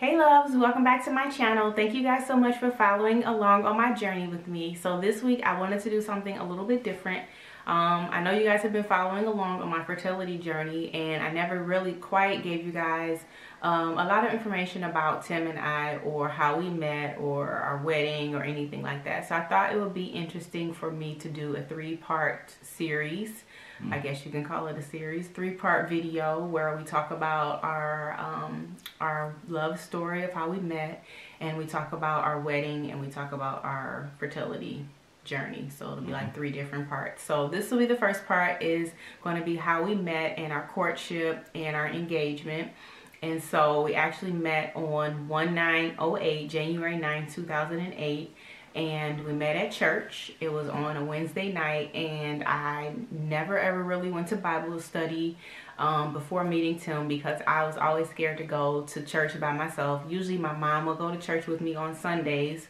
Hey loves, welcome back to my channel. Thank you guys so much for following along on my journey with me. So this week I wanted to do something a little bit different. I know you guys have been following along on my fertility journey, and I never really quite gave you guys a lot of information about Tim and I, or how we met, or our wedding, or anything like that. So I thought it would be interesting for me to do a 3-part series. I guess you can call it a series, 3-part video where we talk about our love story of how we met, and we talk about our wedding, and we talk about our fertility journey. So it'll be like 3 different parts. So this will be the first part, is going to be how we met and our courtship and our engagement. And so we actually met on 1908, January 9, 2008. And we met at church. It was on a Wednesday night, and I never ever really went to Bible study before meeting Tim, because I was always scared to go to church by myself. Usually my mom would go to church with me on Sundays,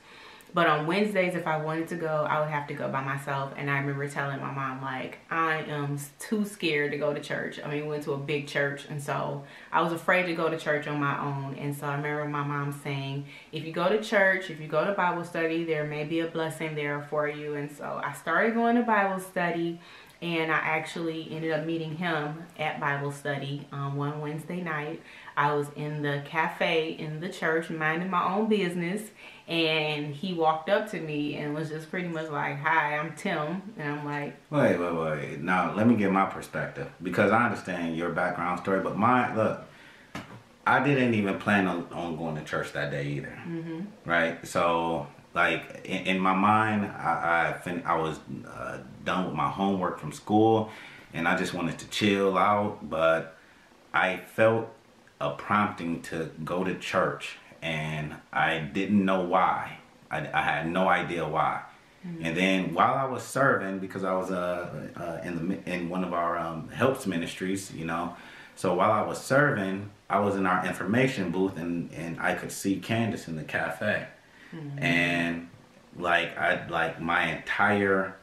but on Wednesdays, if I wanted to go, I would have to go by myself. And I remember telling my mom, like, I am too scared to go to church. I mean, we went to a big church, and so I was afraid to go to church on my own. And so I remember my mom saying, if you go to church, if you go to Bible study, there may be a blessing there for you. And so I started going to Bible study, and I actually ended up meeting him at Bible study one Wednesday night. I was in the cafe in the church minding my own business, and he walked up to me and was just pretty much like, "Hi, I'm Tim." And I'm like, Wait. Now, let me get my perspective, because I understand your background story, but look, I didn't even plan on going to church that day either. Right? So, like, in my mind, I was done with my homework from school, and I just wanted to chill out, but I felt a prompting to go to church, and I didn't know why. I had no idea why. And then while I was serving, because I was in one of our helps ministries, you know, so while I was serving, I was in our information booth, and I could see Candace in the cafe. And like my entire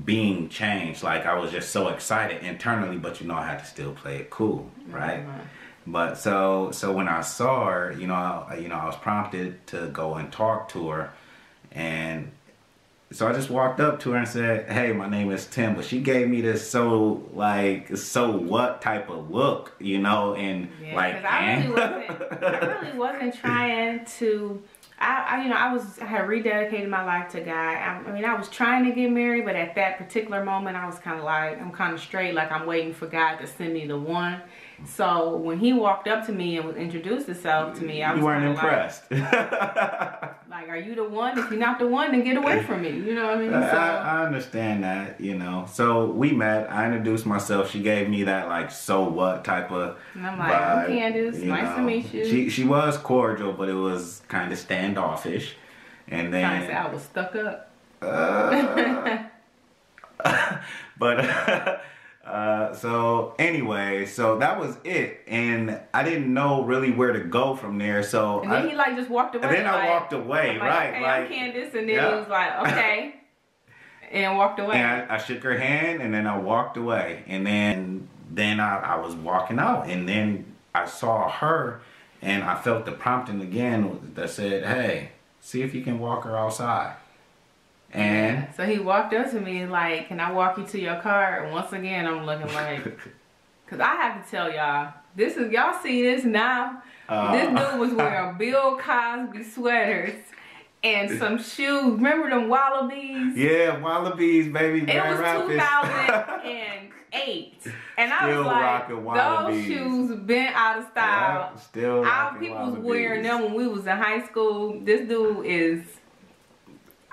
being changed. Like, I was just so excited internally, but you know, I had to still play it cool, right? But so when I saw her, I was prompted to go and talk to her, and so I just walked up to her and said, "Hey, my name is Tim." But she gave me this so what type of look, and yeah, like, I really wasn't trying to. I had rededicated my life to God. I mean, I was trying to get married, but at that particular moment, I was kind of like, I'm kind of straight, like I'm waiting for God to send me the one. So when he walked up to me and introduced himself to me, I was weren't impressed. Like, are you the one? If you're not the one, then get away from me. You know what I mean? So, I understand that, So we met. I introduced myself. She gave me that, like, so what type of and I'm like, vibe, I'm Candace. Nice to meet you. She was cordial, but it was kind of standoffish. And then Trying to say I was stuck up. But so anyway, so that was it, and I didn't know really where to go from there. So and then he just walked away. And then I walked away, right? Okay, I'm Candace, and then he was like, okay, and walked away. And I shook her hand, and then I walked away, and then I was walking out, and then I saw her, and I felt the prompting again that said, "Hey, see if you can walk her outside." And yeah. So he walked up to me like, "Can I walk you to your car?" And once again, I'm looking like, because I have to tell y'all, y'all see this now. This dude was wearing Bill Cosby sweaters and some shoes. Remember them Wallabies? Yeah, Wallabies, baby. It was 2008. And I was like, those shoes been out of style. Yeah, still our people was wearing them when we was in high school. This dude is,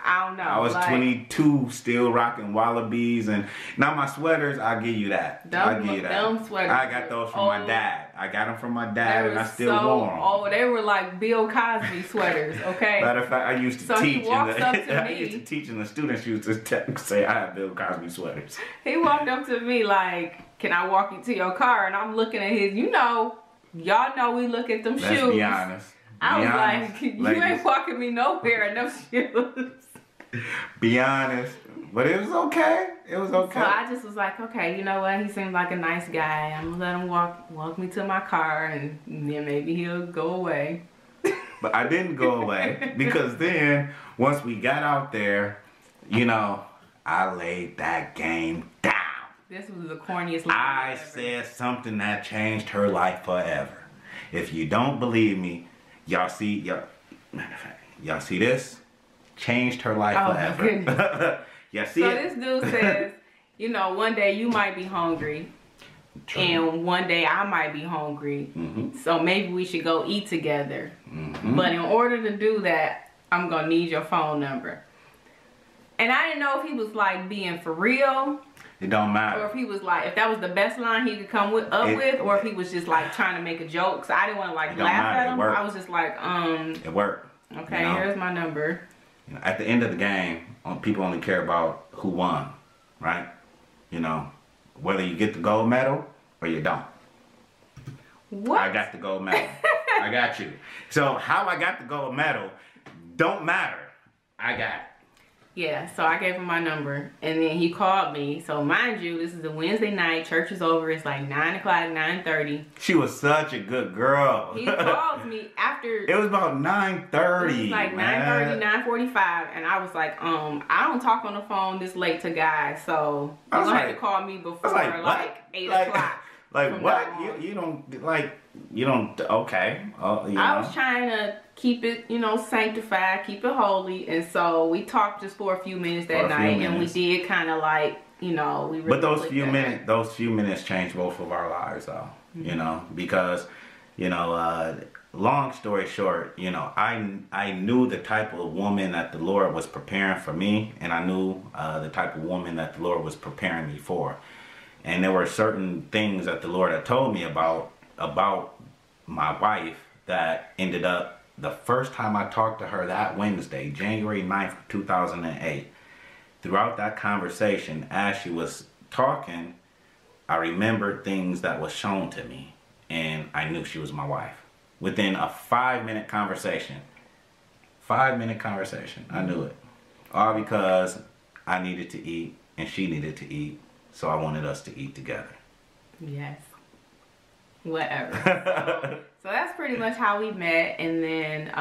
I don't know. I was 22, still rocking Wallabies, and now my sweaters, I'll give you that. Them sweaters. I got those from my dad. I got them from my dad, and I still wore them. Oh, they were like Bill Cosby sweaters, okay? Matter of fact, I used to teach. I used to teach, and the students used to say I have Bill Cosby sweaters. He walked up to me like, "Can I walk you to your car?" And I'm looking at his, y'all know we look at them shoes. Let's be honest. I was like, you ain't walking me nowhere in them shoes. Be honest. But it was okay. It was okay. So I just was like, okay, you know what? He seems like a nice guy. I'm gonna let him walk me to my car, and then maybe he'll go away. But I didn't go away because then once we got out there, you know, I laid that game down. This was the corniest. I said something that changed her life forever. If you don't believe me, y'all see this? Changed her life forever. Y'all see it? So this dude says, you know, one day you might be hungry. True. And one day I might be hungry. So maybe we should go eat together. But in order to do that, I'm going to need your phone number. And I didn't know if he was like being for real. It don't matter. Or if he was like, if that was the best line he could come with, or if he was just like trying to make a joke. So I didn't want to like laugh at him. I was just like, It worked. Okay, you know? Here's my number. You know, at the end of the game, people only care about who won, right? You know, whether you get the gold medal or you don't. What? I got the gold medal. I got you. So how I got the gold medal don't matter. I got it. Yeah, so I gave him my number, and then he called me. So mind you, this is a Wednesday night. Church is over. It's like 9 o'clock, 9:30. She was such a good girl. He called me after. It was about 9:30. It was like 9:30, 9:45, and I was like, I don't talk on the phone this late to guys, so you're gonna have to call me before like 8 o'clock. Like what? You don't. Okay. I was trying to keep it, you know, sanctified, keep it holy, and so we talked just for a few minutes that night, and we did kind of like, you know, we. Really but those few minutes changed both of our lives, though. You know, because, you know, long story short, you know, I knew the type of woman that the Lord was preparing for me, and I knew the type of woman that the Lord was preparing me for. And there were certain things that the Lord had told me about my wife that ended up, the first time I talked to her that Wednesday, January 9th, 2008, throughout that conversation, as she was talking, I remembered things that was shown to me, and I knew she was my wife. Within a 5-minute conversation, I knew it. All because I needed to eat, and she needed to eat. So I wanted us to eat together. Yes. Whatever. So that's pretty much how we met. And then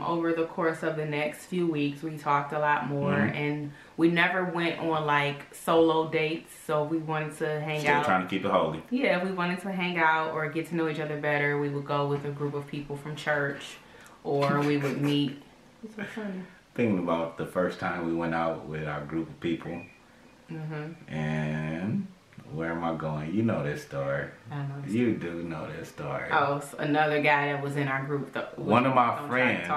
over the course of the next few weeks, we talked a lot more. And we never went on like solo dates. So we wanted to hang out. Still trying to keep it holy. Yeah, if we wanted to hang out or get to know each other better, we would go with a group of people from church. Or we would meet. What's so funny? Thinking about the first time we went out with our group of people. And where am I going? You know this story. I know. You do know this story. Oh, so another guy that was in our group. One of my friends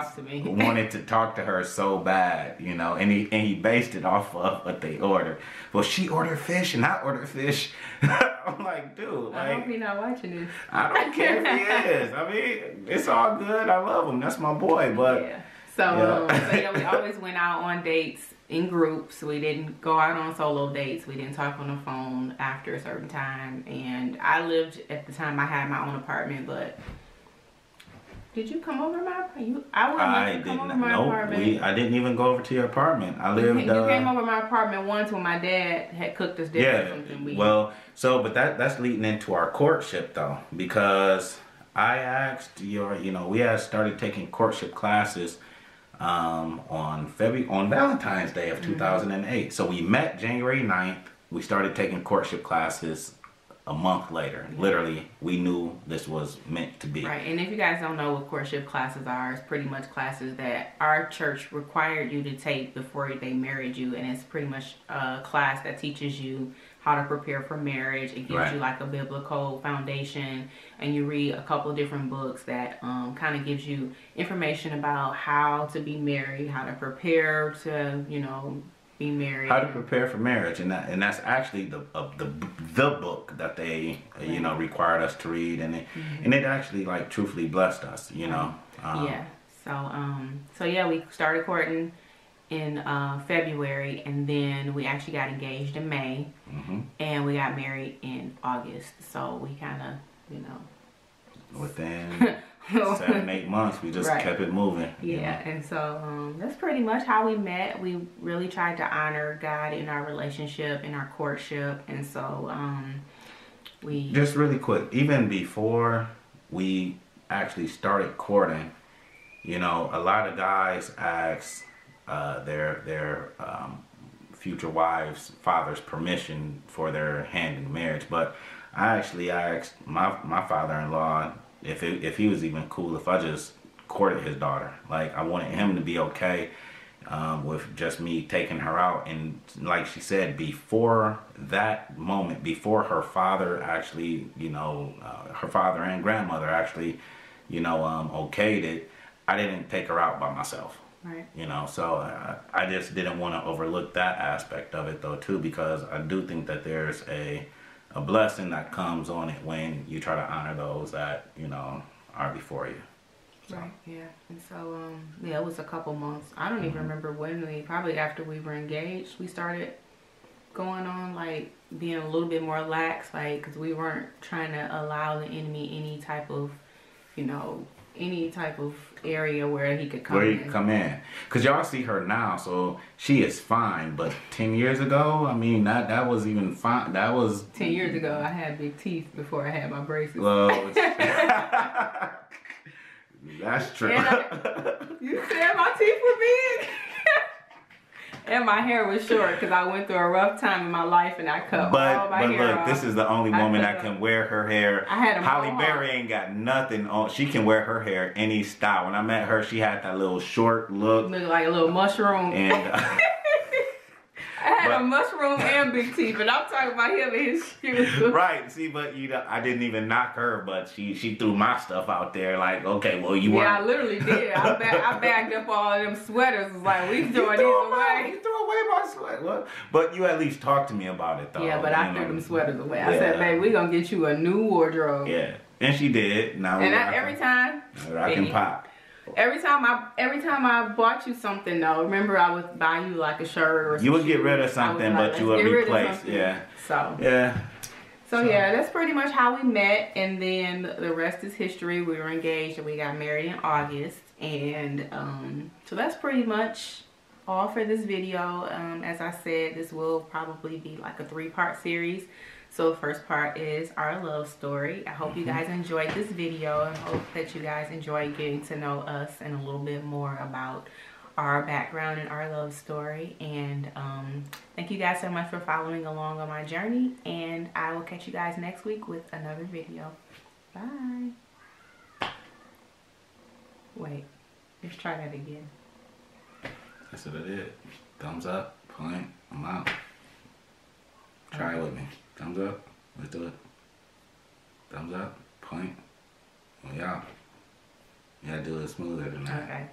wanted to talk to her so bad, you know, and he based it off of what they ordered. Well, she ordered fish and I ordered fish. I'm like, dude, I hope he's not watching this. I don't care if he is. I mean, it's all good. I love him. That's my boy. But yeah. So we always went out on dates in groups. We didn't go out on solo dates. We didn't talk on the phone after a certain time. And I lived, at the time I had my own apartment, but did you come over to my apartment? I didn't even go over to your apartment. I lived. You came over to my apartment once when my dad had cooked us dinner or something. But that's leading into our courtship though, because I asked we had started taking courtship classes on Valentine's Day of 2008. So we met January 9th. We started taking courtship classes a month later. Literally, we knew this was meant to be. Right, and if you guys don't know what courtship classes are, it's pretty much classes that our church required you to take before they married you, and it's pretty much a class that teaches you how to prepare for marriage. It gives you like a biblical foundation, and you read a couple of different books that kind of gives you information about how to be married, how to prepare to, you know, be married. How to prepare for marriage, and that's actually the book that they required us to read, and it actually like truthfully blessed us, you know. So we started courting in February, and then we actually got engaged in May, and we got married in August. So we kind of, you know, within 7-8 months, we just kept it moving. Yeah, and so that's pretty much how we met. We really tried to honor God in our relationship, in our courtship, and so we just really quick, even before we actually started courting, you know, a lot of guys ask their future wives' father's permission for their hand in marriage, but I actually asked my father-in-law if he was even cool if I just courted his daughter. Like, I wanted him to be okay with just me taking her out. And like she said, before that moment, before her father actually, you know, her father and grandmother actually, you know, okayed it, I didn't take her out by myself. Right. You know, so I just didn't want to overlook that aspect of it though too, because I do think that there's a blessing that comes on it when you try to honor those that, you know, are before you. So. Right, yeah. And so, yeah, it was a couple months. I don't even remember when probably after we were engaged, we started going on, like, being a little bit more lax, like, because we weren't trying to allow the enemy any type of, you know, any type of area where he could come in. Where he could come in. Because y'all see her now, so she is fine. But 10 years ago, I mean, that was even fine. That was... 10 years ago, I had big teeth before I had my braces. Well, that's true. You said my teeth were big? And my hair was short because I went through a rough time in my life and I cut all my hair look, off. this is the only woman that can wear her hair. I had a Halle Berry ain't got nothing on. She can wear her hair any style. When I met her, she had that little short look. Looked like a little mushroom. And I had a mushroom and big teeth, and I'm talking about him and his shoes. Right. See, but you know, I didn't even knock her, but she threw my stuff out there. Like, okay, well, you weren't. Yeah, I literally did. I bagged up all of them sweaters. Was like, we throwing these away. You threw away my sweat. What? But you at least talked to me about it, though. Yeah, but I threw them sweaters away. Yeah. I said, babe, we gonna get you a new wardrobe. Yeah, and she did. Now and every time. I can pop. Every time I bought you something though, remember I would buy you like a shirt or something. You would get rid of something, but you would replace. Yeah. So. Yeah. So yeah, that's pretty much how we met, and then the rest is history. We were engaged and we got married in August, and so that's pretty much all for this video. As I said, this will probably be like a 3-part series. So the first part is our love story. I hope you guys enjoyed this video, and hope that you guys enjoyed getting to know us and a little bit more about our background and our love story. And thank you guys so much for following along on my journey, and I will catch you guys next week with another video. Bye. Wait, let's try that again. That's what it is. Thumbs up, point, I'm out. Try it with me. Thumbs up. Let's do it. Thumbs up. Point. We out. You gotta do it smoother than that. Okay.